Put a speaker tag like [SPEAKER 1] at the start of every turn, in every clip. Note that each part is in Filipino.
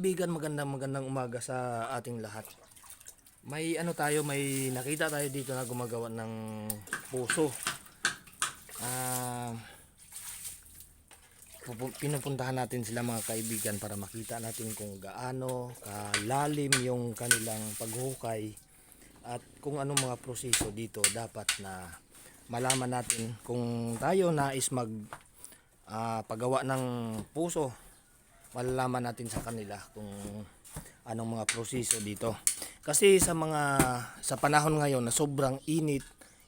[SPEAKER 1] kaibigan, magandang umaga sa ating lahat. May nakita tayo dito na gumagawa ng puso. Pinupuntahan natin sila mga kaibigan para makita natin kung gaano kalalim yung kanilang paghukay at kung anong mga proseso dito dapat na malaman natin kung tayo nais paggawa ng puso. Malalaman natin sa kanila kung anong mga proseso dito. Kasi sa panahon ngayon na sobrang init,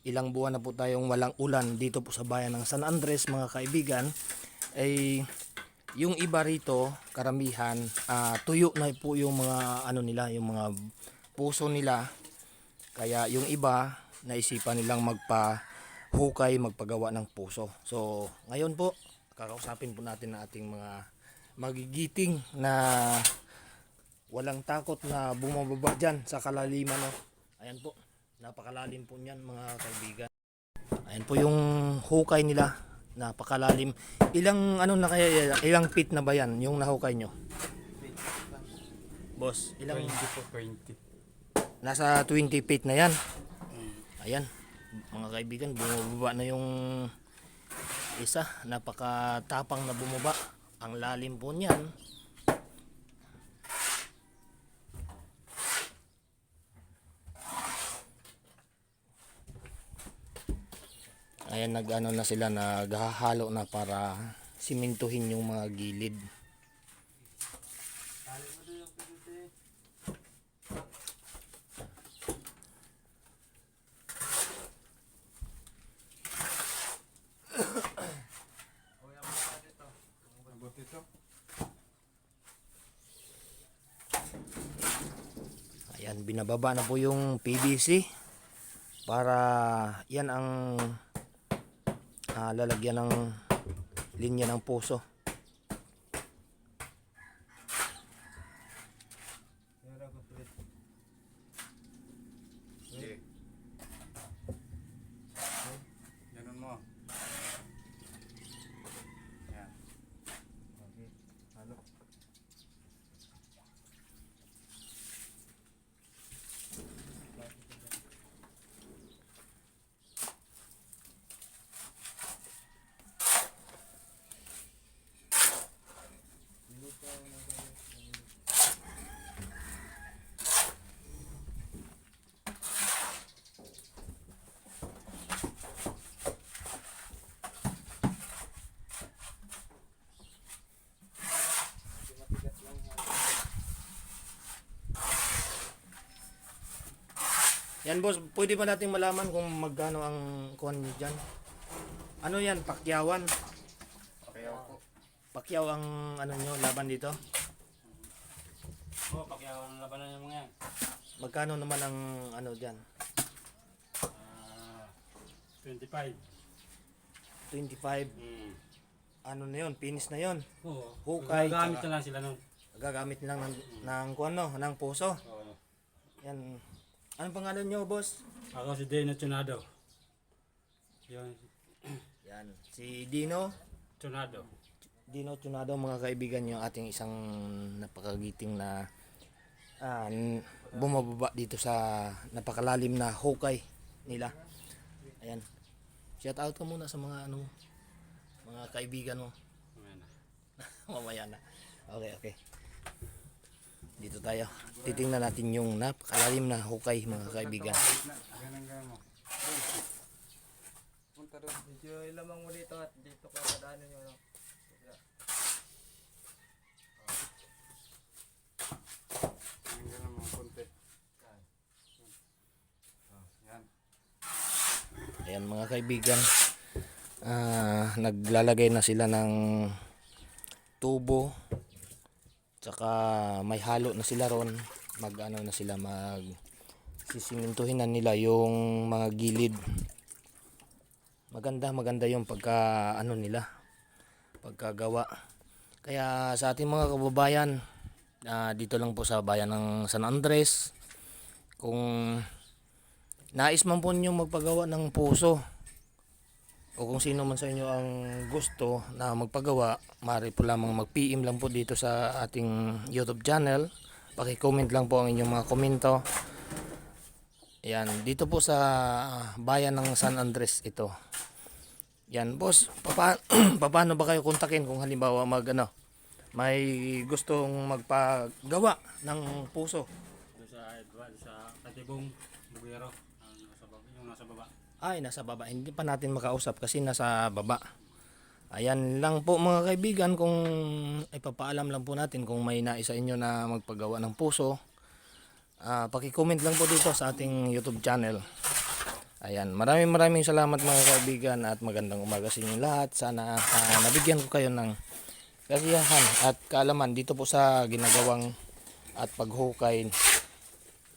[SPEAKER 1] ilang buwan na po tayong walang ulan dito po sa bayan ng San Andres mga kaibigan, ay yung iba rito, karamihan, tuyo na po yung mga yung mga puso nila. Kaya yung iba naisipan nilang magpagawa ng puso. So, ngayon po, kakausapin po natin na ating mga magigiting na walang takot na bumababa dyan sa kalaliman. Ayan po, napakalalim po niyan mga kaibigan. Ayan po yung hukay nila, napakalalim. Ilang feet na ba yan yung nahukay nyo? Boss, ilang?
[SPEAKER 2] 20.
[SPEAKER 1] Nasa 20 feet na yan. Ayan, mga kaibigan, bumababa na yung isa, napakatapang na bumaba. Ang lalim po niyan. Ayan, na sila, naghahalo na para simintuhin yung mga gilid. Ayan, binababa na po yung PVC para yan ang lalagyan ng linya ng puso.
[SPEAKER 2] Ganun mo. Yan. Okay. Halo.
[SPEAKER 1] Yan boss, pwede ba natin malaman kung magkano ang kuhan niyo dyan? Ano yan, pakyawan?
[SPEAKER 2] Pakyaw po.
[SPEAKER 1] Pakyaw ang nyo, laban dito?
[SPEAKER 3] Oh, pakyawan ang labanan yung mga yan.
[SPEAKER 1] Magkano naman ang dyan?
[SPEAKER 3] 25.
[SPEAKER 1] 25. Ano na yun, finish na yun.
[SPEAKER 3] Oo.
[SPEAKER 1] Hukay,
[SPEAKER 3] Gagamit
[SPEAKER 1] tsaka-
[SPEAKER 3] na lang sila nun.
[SPEAKER 1] Gagamit lang ng puso.
[SPEAKER 3] Oo.
[SPEAKER 1] Yan. Anong pangalan nyo boss?
[SPEAKER 3] Ako si Dino Chunado. Yun.
[SPEAKER 1] Yan, si Dino
[SPEAKER 3] Chunado.
[SPEAKER 1] Tunado mga kaibigan, yung ating isang napakagiting na bumababa dito sa napakalalim na hukay nila. Ayan. Shout out ka muna sa mga mga kaibigan mo.
[SPEAKER 3] Ayan na.
[SPEAKER 1] Mamaya na. Okay. Dito tayo. Titingnan natin yung napakalalim na hukay mga kaibigan.
[SPEAKER 2] Ganun mo. Punta doon.
[SPEAKER 4] Medyo ilamang mo dito at dito ka kadaanan yung
[SPEAKER 2] Ganun mo konti. Yan.
[SPEAKER 1] Ayan mga kaibigan. Naglalagay na sila ng tubo. Tsaka may halo na sila ron. Sisimintuhin na nila yung mga gilid. Maganda yung pagkagawa. Kaya sa ating mga kababayan, dito lang po sa bayan ng San Andres, kung nais man po niyo magpagawa ng puso, o kung sino man sa inyo ang gusto na magpagawa, maaari po lamang mag-PM lang po dito sa ating YouTube channel. Paki-comment lang po ang inyong mga komento. Yan, dito po sa bayan ng San Andres ito. Yan, boss, paano ba kayo kontakin kung halimbawa may gustong magpagawa ng puso?
[SPEAKER 3] Doon sa Katibong Bugero. Yung nasa baba.
[SPEAKER 1] Ay, nasa baba. Hindi pa natin makausap kasi nasa baba. Ayan lang po mga kaibigan, kung ipapaalam lang po natin kung may naisa inyo na magpagawa ng puso. Paki-comment lang po dito sa ating YouTube channel. Ayan, maraming salamat mga kaibigan at magandang umaga sa inyo lahat. Sana nabigyan ko kayo ng kasiyahan at kaalaman dito po sa ginagawang at paghukay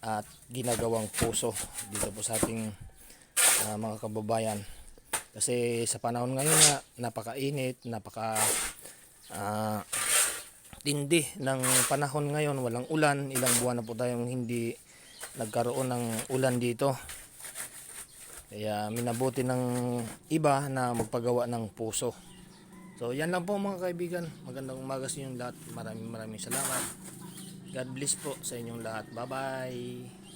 [SPEAKER 1] at ginagawang puso dito po sa ating mga kababayan. Kasi sa panahon ngayon nga, napakainit, tindi ng panahon ngayon, walang ulan, ilang buwan na po tayong hindi nagkaroon ng ulan dito. Kaya minabuti ng iba na magpagawa ng puso. So yan lang po mga kaibigan, magandang umaga sa inyong lahat. Maraming salamat. God bless po sa inyong lahat. Bye bye.